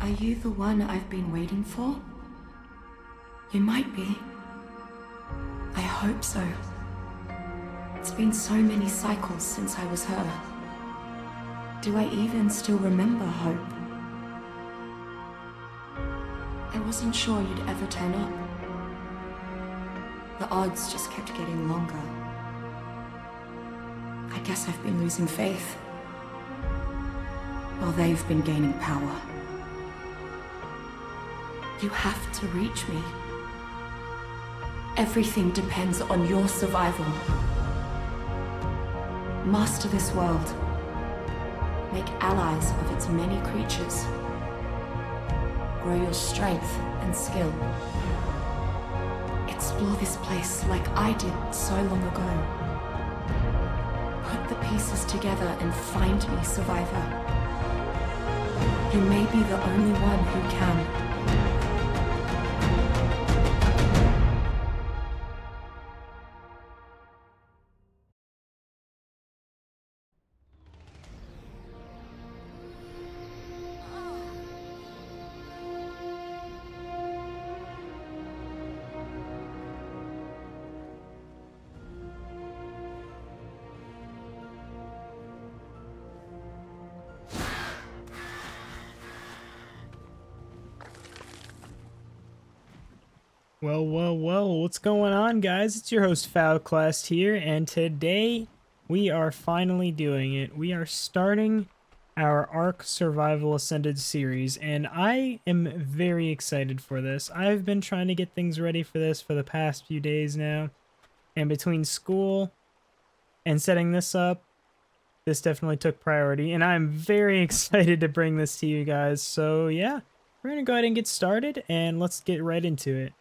Are you the one I've been waiting for? You might be. I hope so. It's been so many cycles since I was her. Do I even still remember Hope? I wasn't sure you'd ever turn up. The odds just kept getting longer. I guess I've been losing faith, while they've been gaining power. You have to reach me. Everything depends on your survival. Master this world. Make allies of its many creatures. Grow your strength and skill. Explore this place like I did so long ago. Put the pieces together and find me, survivor. You may be the only one who can. Well, what's going on, guys? It's your host, Class here, and today we are finally doing it. We are starting our ARK Survival Ascended series, and I am very excited for this. I've been trying to get things ready for this for the past few days now, and between school and setting this up, this definitely took priority, and I'm very excited to bring this to you guys. So yeah, we're gonna go ahead and get started, and let's get right into it.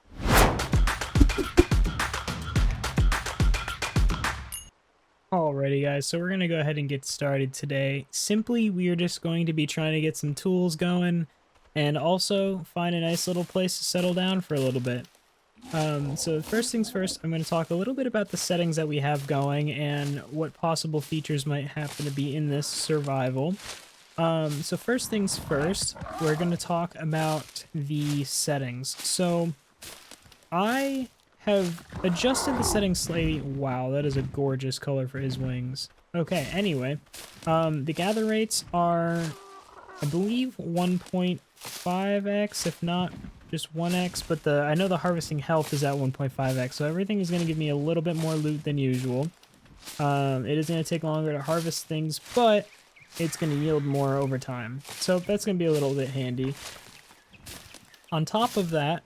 Alrighty guys, so we're going to go ahead and get started today. Simply, we are just going to be trying to get some tools going and also find a nice little place to settle down for a little bit. So first things first, I'm going to talk a little bit about the settings that we have going and what possible features might happen to be in this survival. So first things first, we're going to talk about the settings. So I have adjusted the settings slightly. Wow, that is a gorgeous color for his wings. Okay, anyway, the gather rates are, I believe, 1.5x, if not just 1x, but I know the harvesting health is at 1.5x, so everything is going to give me a little bit more loot than usual. It is going to take longer to harvest things, but it's going to yield more over time, so that's going to be a little bit handy. On top of that,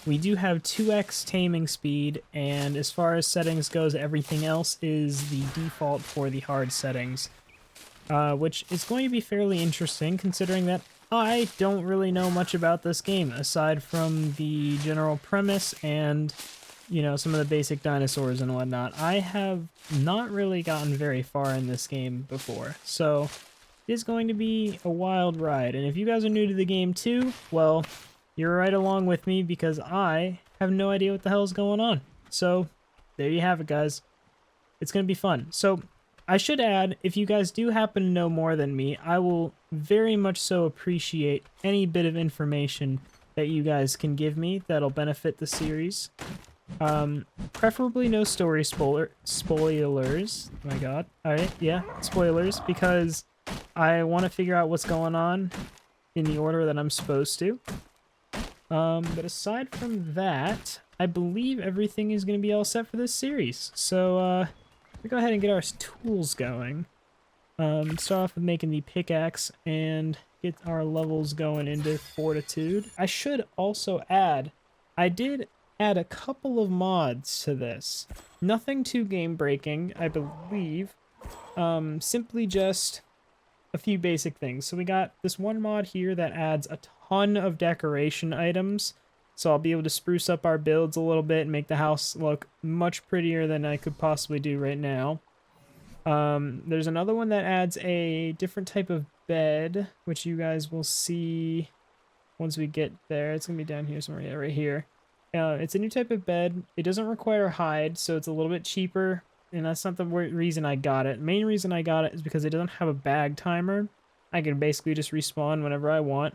we do have 2x taming speed, and as far as settings goes, everything else is the default for the hard settings, which is going to be fairly interesting considering that I don't really know much about this game aside from the general premise and, you know, some of the basic dinosaurs and whatnot. I have not really gotten very far in this game before, so it is going to be a wild ride. And if you guys are new to the game too, well, you're right along with me because I have no idea what the hell is going on. So there you have it, guys. It's going to be fun. So I should add, if you guys do happen to know more than me, I will very much so appreciate any bit of information that you guys can give me that'll benefit the series. Preferably no story spoilers. Oh my god. Alright, yeah, spoilers, because I want to figure out what's going on in the order that I'm supposed to. But aside from that, I believe everything is going to be all set for this series. So, we go ahead and get our tools going. Start off with making the pickaxe and get our levels going into fortitude. I should also add, I did add a couple of mods to this. Nothing too game-breaking, I believe. Simply just a few basic things. So we got this one mod here that adds a ton of decoration items, so I'll be able to spruce up our builds a little bit and make the house look much prettier than I could possibly do right now. There's another one that adds a different type of bed, which you guys will see once we get there. It's gonna be down here somewhere. Yeah, right here. It's a new type of bed. It doesn't require hide, so it's a little bit cheaper. And that's not the reason I got it. Main reason I got it is because it doesn't have a bag timer. I can basically just respawn whenever I want.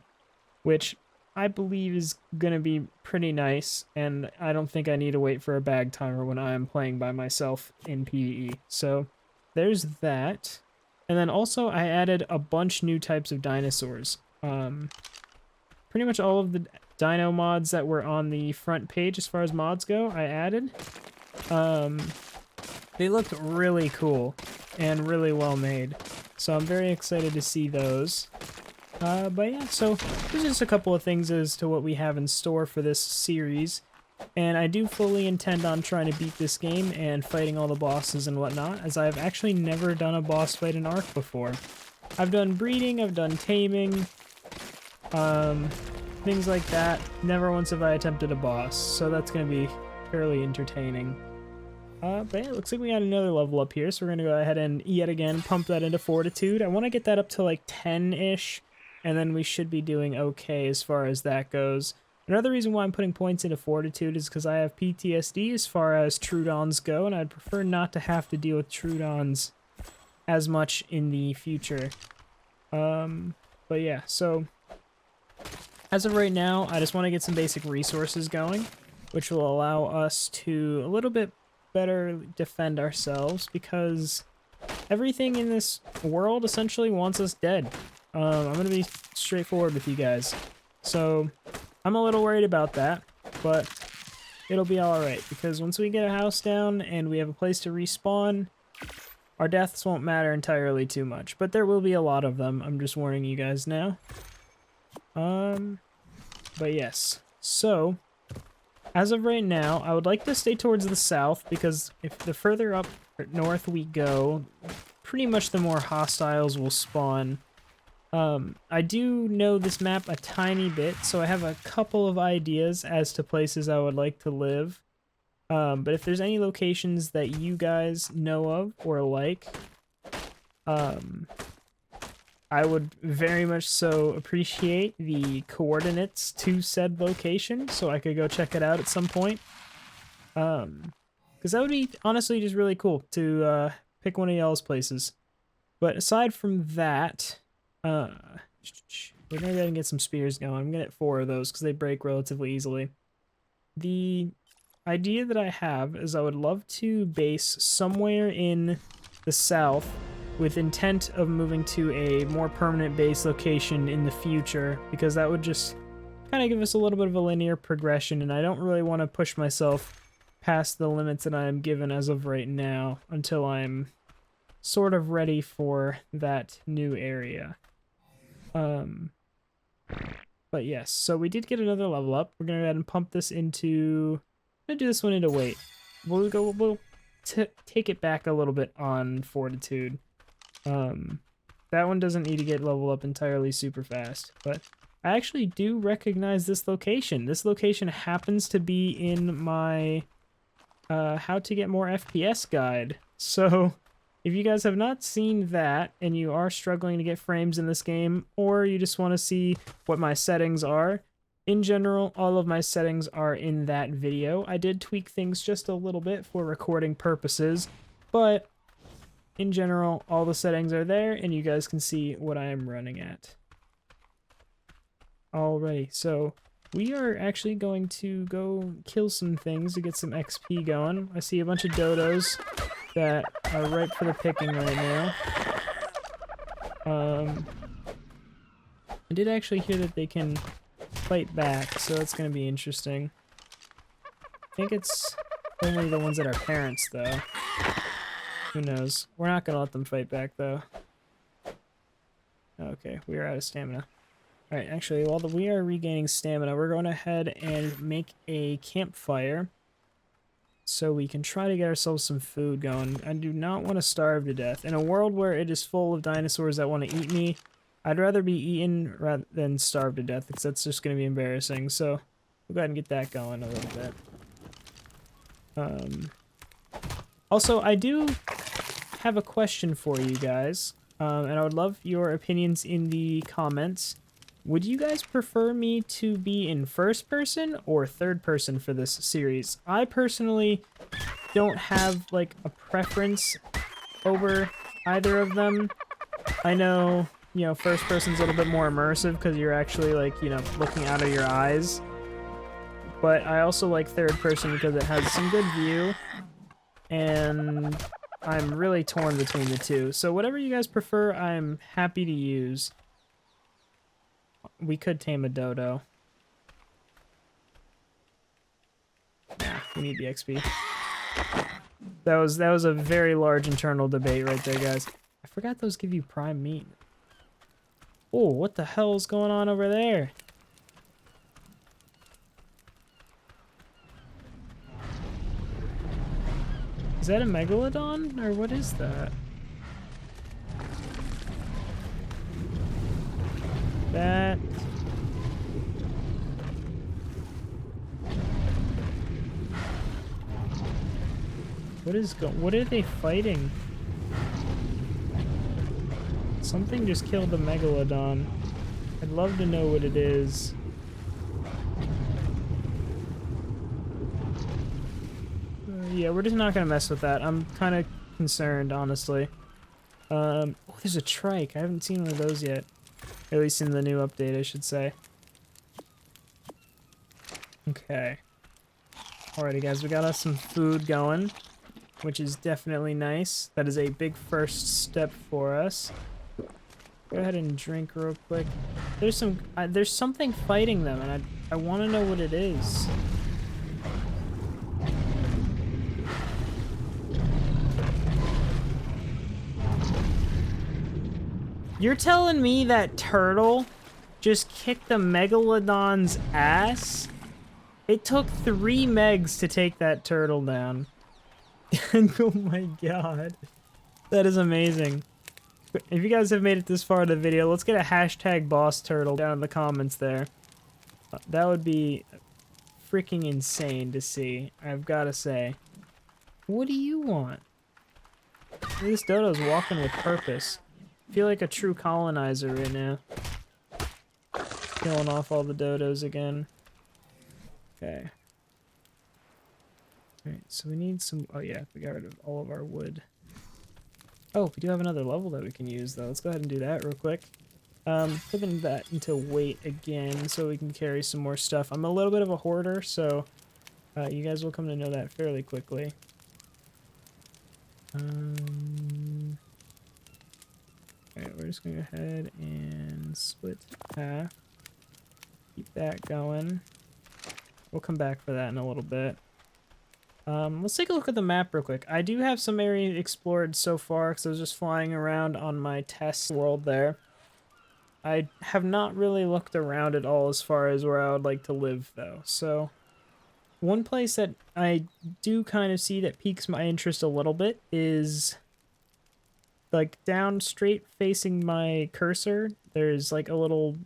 which I believe is going to be pretty nice, and I don't think I need to wait for a bag timer when I am playing by myself in PvE. So there's that. And then also I added a bunch new types of dinosaurs. Pretty much all of the dino mods that were on the front page as far as mods go, I added. They looked really cool and really well made. So I'm very excited to see those. But yeah, so there's just a couple of things as to what we have in store for this series. And I do fully intend on trying to beat this game and fighting all the bosses and whatnot, as I've actually never done a boss fight in ARK before. I've done breeding, I've done taming, things like that. Never once have I attempted a boss, so that's going to be fairly entertaining. But yeah, it looks like we got another level up here, so we're going to go ahead and yet again pump that into Fortitude. I want to get that up to like 10-ish, and then we should be doing okay as far as that goes. Another reason why I'm putting points into Fortitude is because I have PTSD as far as Troodons go, and I'd prefer not to have to deal with Troodons as much in the future. But yeah, so as of right now, I just want to get some basic resources going, which will allow us to a little bit better defend ourselves, because everything in this world essentially wants us dead. I'm going to be straightforward with you guys. So I'm a little worried about that, but it'll be alright, because once we get a house down and we have a place to respawn, our deaths won't matter entirely too much, but there will be a lot of them. I'm just warning you guys now. But yes, so as of right now, I would like to stay towards the south, because if the further up north we go, pretty much the more hostiles will spawn. I do know this map a tiny bit, so I have a couple of ideas as to places I would like to live. But if there's any locations that you guys know of or like, I would very much so appreciate the coordinates to said location, so I could go check it out at some point. Because that would be honestly just really cool to pick one of y'all's places. But aside from that, we're gonna go ahead and get some spears going. I'm gonna get 4 of those because they break relatively easily. The idea that I have is I would love to base somewhere in the south, with intent of moving to a more permanent base location in the future, because that would just kind of give us a little bit of a linear progression, and I don't really want to push myself past the limits that I am given as of right now until I'm sort of ready for that new area. But yes, so we did get another level up. We're gonna go ahead and pump this into, I'm gonna do this one into weight. We'll take it back a little bit on Fortitude. That one doesn't need to get leveled up entirely super fast, but I actually do recognize this location. This location happens to be in my how to get more FPS guide. So if you guys have not seen that and you are struggling to get frames in this game, or you just want to see what my settings are, in general, all of my settings are in that video. I did tweak things just a little bit for recording purposes, but in general, all the settings are there, and you guys can see what I am running at. Alrighty, so we are actually going to go kill some things to get some XP going. I see a bunch of dodos that are ripe for the picking right now. I did actually hear that they can fight back, so that's going to be interesting. I think it's only the ones that are parents, though. Who knows? We're not going to let them fight back, though. Okay, we are out of stamina. Alright, actually, while we are regaining stamina, we're going ahead and make a campfire so we can try to get ourselves some food going. I do not want to starve to death. In a world where it is full of dinosaurs that want to eat me, I'd rather be eaten rather than starve to death, because that's just going to be embarrassing. So we'll go ahead and get that going a little bit. Also, I do have a question for you guys, and I would love your opinions in the comments. Would you guys prefer me to be in first person or third person for this series? I personally don't have like a preference over either of them. I know, you know, first person's a little bit more immersive because you're actually like, you know, looking out of your eyes. But I also like third person because it has some good view, and I'm really torn between the two. So whatever you guys prefer, I'm happy to use. We could tame a dodo. Nah, we need the XP. That was a very large internal debate right there, guys. I forgot those give you prime meat. Oh, what the hell is going on over there? Is that a megalodon, or what is that? That... What are they fighting? Something just killed the megalodon. I'd love to know what it is. Yeah, we're just not gonna mess with that. I'm kind of concerned, honestly. Oh, there's a trike. I haven't seen one of those yet. At least in the new update, I should say. Okay. Alrighty, guys, we got us some food going, which is definitely nice. That is a big first step for us. Go ahead and drink real quick. There's something fighting them, and I want to know what it is. You're telling me that turtle just kicked the megalodon's ass? It took 3 megs to take that turtle down. Oh my god. That is amazing. If you guys have made it this far in the video, let's get a hashtag boss turtle down in the comments there. That would be freaking insane to see, I've got to say. What do you want? This dodo's walking with purpose. I feel like a true colonizer right now. Killing off all the dodos again. Okay. Alright, so we need some... Oh yeah, we got rid of all of our wood. Oh, we do have another level that we can use, though. Let's go ahead and do that real quick. Putting that into weight again so we can carry some more stuff. I'm a little bit of a hoarder, so you guys will come to know that fairly quickly. Alright, we're just going to go ahead and split half. Keep that going. We'll come back for that in a little bit. Let's take a look at the map real quick. I do have some area explored so far because I was just flying around on my test world there. I have not really looked around at all as far as where I would like to live, though. So, one place that I do kind of see that piques my interest a little bit is, like, down straight facing my cursor, there's like a little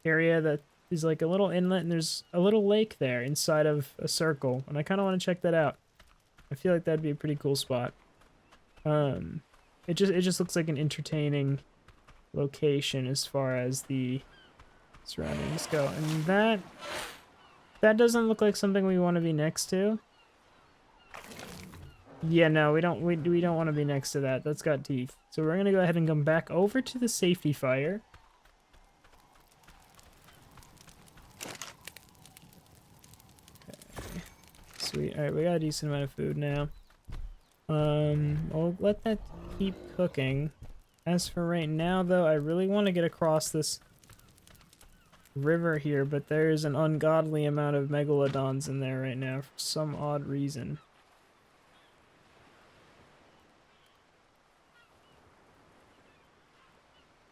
area that is like a little inlet, and there's a little lake there inside of a circle, and I kind of want to check that out. I feel like that'd be a pretty cool spot. It just looks like an entertaining location as far as the surroundings go, and that doesn't look like something we want to be next to. Yeah, no, we don't want to be next to that. That's got teeth. So we're gonna go ahead and come back over to the safety fire. Okay. Sweet. All right, we got a decent amount of food now. I'll let that keep cooking. As for right now, though, I really want to get across this river here, but there's an ungodly amount of megalodons in there right now for some odd reason.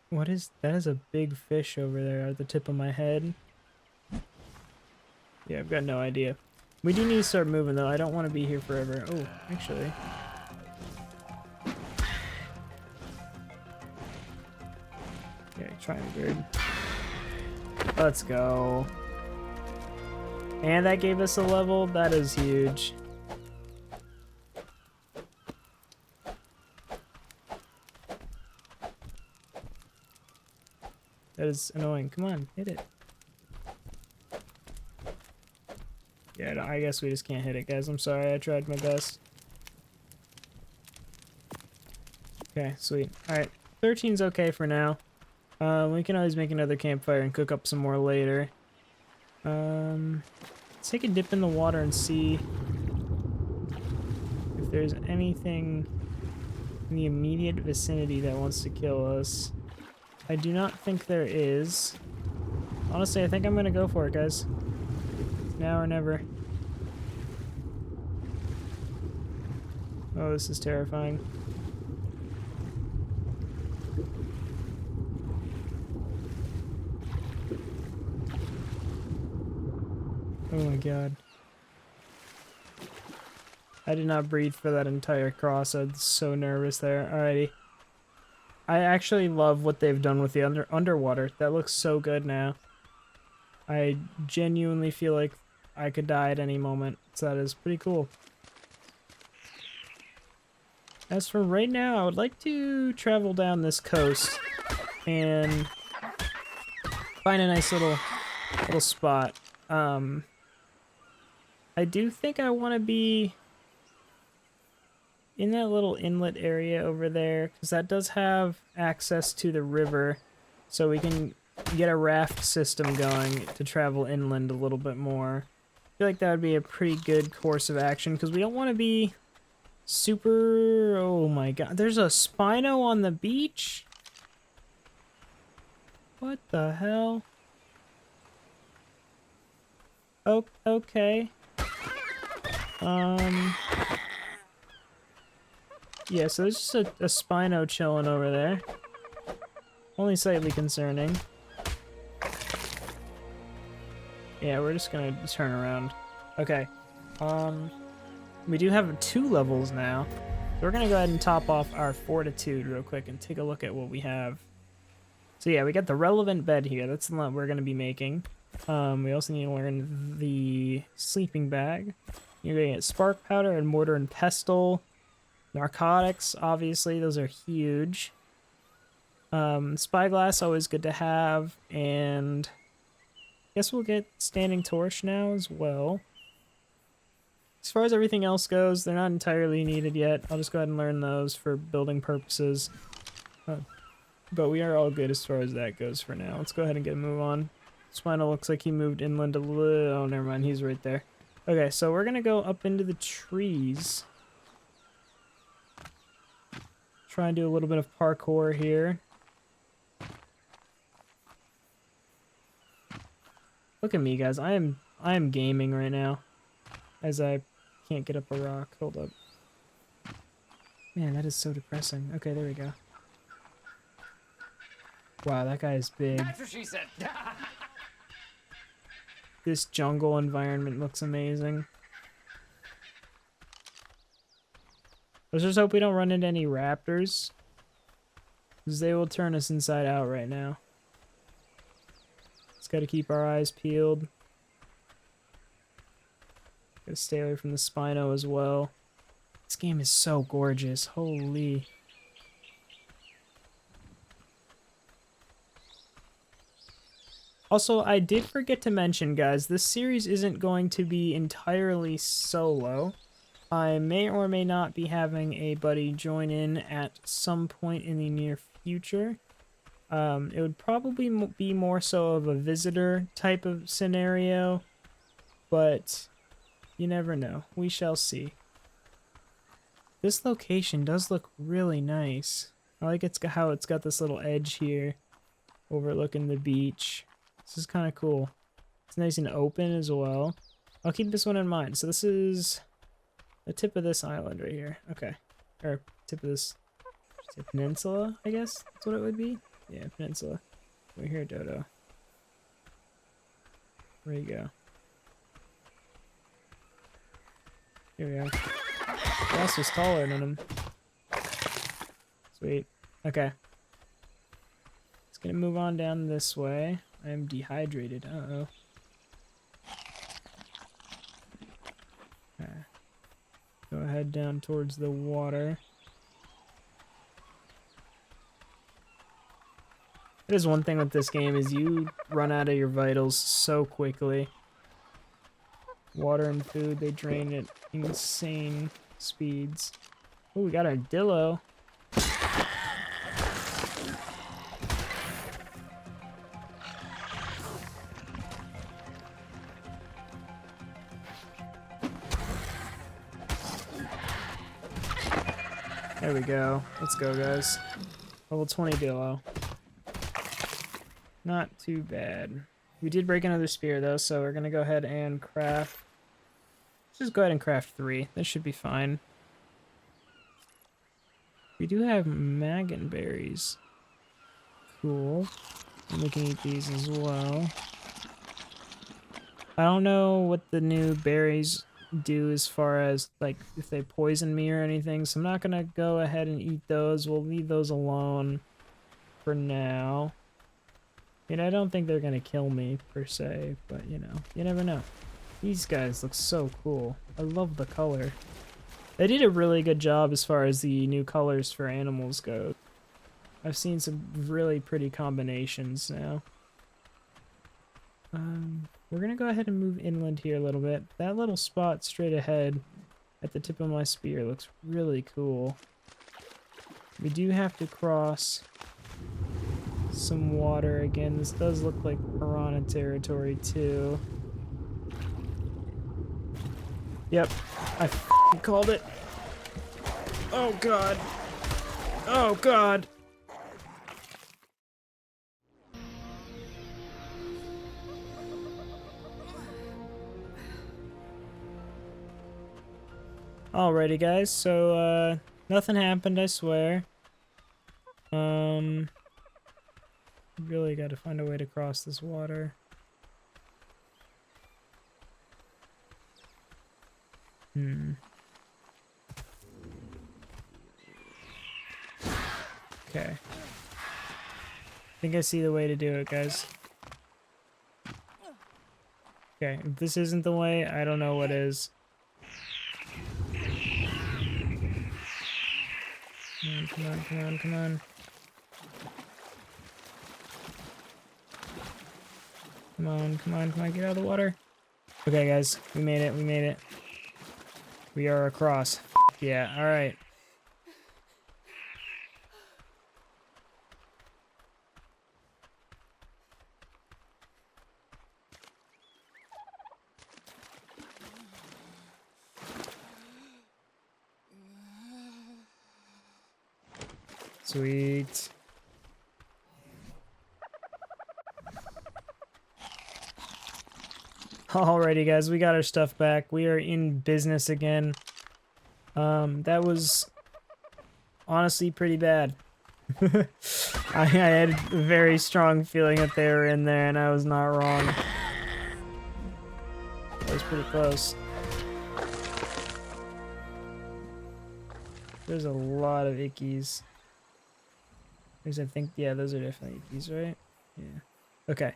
What is that? Is a big fish over there at the tip of my head. Yeah, I've got no idea. We do need to start moving, though. I don't want to be here forever. Oh, actually. Yeah, trying bird. Let's go. And that gave us a level. That is huge. That is annoying. Come on, hit it. Yeah, no, I guess we just can't hit it, guys. I'm sorry. I tried my best. Okay, sweet. Alright, 13's okay for now. We can always make another campfire and cook up some more later. Let's take a dip in the water and see if there's anything in the immediate vicinity that wants to kill us. I do not think there is. Honestly, I think I'm gonna go for it, guys. It's now or never. Oh, this is terrifying. Oh my god. I did not breathe for that entire cross. I was so nervous there. Alrighty. I actually love what they've done with the underwater. That looks so good now. I genuinely feel like I could die at any moment. So that is pretty cool. As for right now, I would like to travel down this coast and find a nice little spot. I do think I want to be in that little inlet area over there, because that does have access to the river, so we can get a raft system going to travel inland a little bit more. I feel like that would be a pretty good course of action, because we don't want to be super... Oh my god, there's a Spino on the beach? What the hell? Oh, okay. Yeah, so there's just a Spino chilling over there. Only slightly concerning. Yeah, we're just gonna turn around. Okay. We do have 2 levels now. So we're gonna go ahead and top off our fortitude real quick and take a look at what we have. So yeah, we got the relevant bed here. That's the one we're gonna be making. We also need to learn the sleeping bag. You're gonna get spark powder and mortar and pestle. Narcotics, obviously, those are huge. Spyglass, always good to have. And I guess we'll get standing torch now as well. As far as everything else goes, they're not entirely needed yet. I'll just go ahead and learn those for building purposes. But we are all good as far as that goes for now. Let's go ahead and get a move on. Spino looks like he moved inland a little. Oh, never mind. He's right there. Okay, so we're going to go up into the trees. Try and do a little bit of parkour here. Look at me, guys. I am gaming right now. As I can't get up a rock. Hold up. Man, that is so depressing. Okay, there we go. Wow, that guy is big. That's what she said. This jungle environment looks amazing. Let's just hope we don't run into any raptors, because they will turn us inside out right now. Just gotta keep our eyes peeled. Gotta stay away from the Spino as well. This game is so gorgeous. Holy. Also, I did forget to mention, guys, this series isn't going to be entirely solo. I may or may not be having a buddy join in at some point in the near future. It would probably be more so of a visitor type of scenario, but you never know. We shall see. This location does look really nice. I like how it's got this little edge here overlooking the beach. This is kind of cool. It's nice and open as well. I'll keep this one in mind. So this is the tip of this island right here. Okay. Or tip of this peninsula, I guess that's what it would be. Yeah, peninsula. We're here, Dodo. Where you go? Here we are. Ross was taller than him. Sweet. Okay. It's gonna move on down this way. I am dehydrated. Uh-oh. Okay. Go ahead down towards the water. That is one thing with this game, is you run out of your vitals so quickly. Water and food, they drain at insane speeds. Oh, we got our Dillo. There we go. Let's go, guys. Level 20 Dillo. Not too bad. We did break another spear, though, so we're going to go ahead and craft... Let's just go ahead and craft 3. That should be fine. We do have maggot berries. Cool. And we can eat these as well. I don't know what the new berries do as far as, like, if they poison me or anything, so I'm not gonna go ahead and eat those. We'll leave those alone for now. And I don't think they're gonna kill me, per se, but, you know, you never know. These guys look so cool. I love the color. They did a really good job as far as the new colors for animals go. I've seen some really pretty combinations now. We're gonna go ahead and move inland here a little bit. That little spot straight ahead at the tip of my spear looks really cool. We do have to cross some water again. This does look like piranha territory too. Yep, I f***ing called it. Oh god. Oh god. Alrighty guys, so nothing happened, I swear. Really gotta find a way to cross this water. Okay. I think I see the way to do it, guys. Okay, if this isn't the way, I don't know what is. Come on, come on, come on. Come on, come on, come on, get out of the water. Okay, guys, we made it, we made it. We are across. Yeah, alright. Sweet. Alrighty guys, we got our stuff back. We are in business again. That was honestly pretty bad. I had a very strong feeling that they were in there and I was not wrong. That was pretty close. There's a lot of ickies. Because I think, yeah, those are definitely ickies, right? Yeah. Okay.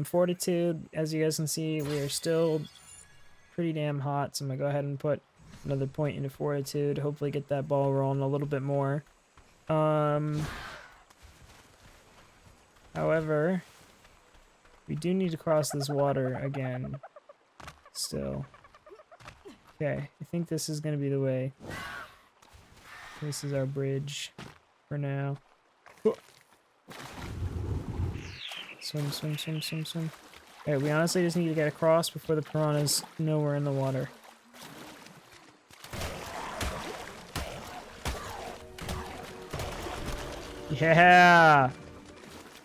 Fortitude, as you guys can see, we are still pretty damn hot, so I'm gonna go ahead and put another point into Fortitude, hopefully get that ball rolling a little bit more. However, we do need to cross this water again, still. Okay, I think this is gonna be the way. This is our bridge for now. Swim, swim, swim, swim, swim. Alright, we honestly just need to get across before the piranhas know we're in the water. Yeah!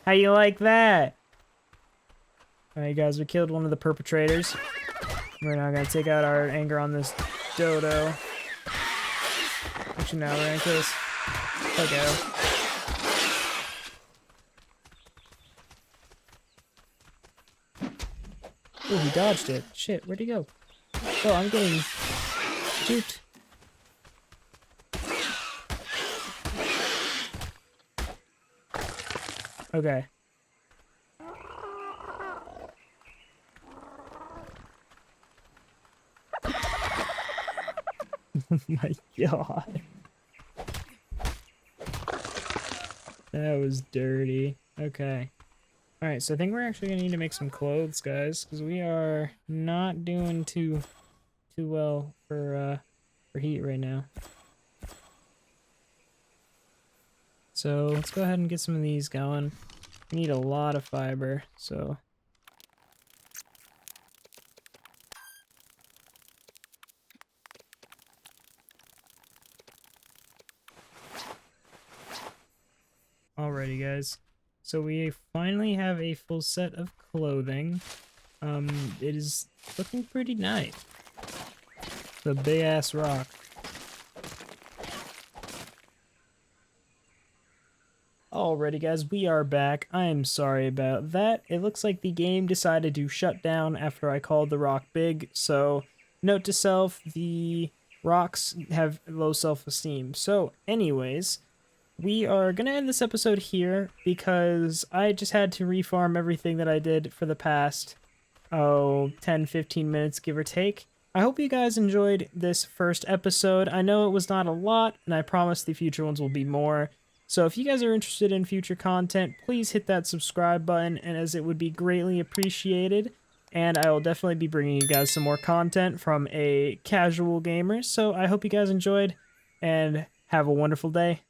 How you like that? Alright guys, we killed one of the perpetrators. We're now gonna take out our anger on this dodo. Actually, now we're gonna kill this Pogo. Oh, he dodged it. Shit, where'd he go? Oh, I'm getting juked. Okay. Oh my god. That was dirty. Okay. Alright, so I think we're actually gonna need to make some clothes, guys, because we are not doing too well for heat right now. So let's go ahead and get some of these going. We need a lot of fiber, so Alrighty, guys. So we finally have a full set of clothing. It is looking pretty nice. The big ass rock. Alrighty, guys, we are back. I'm sorry about that. It looks like the game decided to shut down after I called the rock big, so note to self, the rocks have low self-esteem. So, anyways, we are going to end this episode here because I just had to refarm everything that I did for the past, 10-15 minutes, give or take. I hope you guys enjoyed this first episode. I know it was not a lot, and I promise the future ones will be more. So if you guys are interested in future content, please hit that subscribe button, and as it would be greatly appreciated. And I will definitely be bringing you guys some more content from a casual gamer. So I hope you guys enjoyed, and have a wonderful day.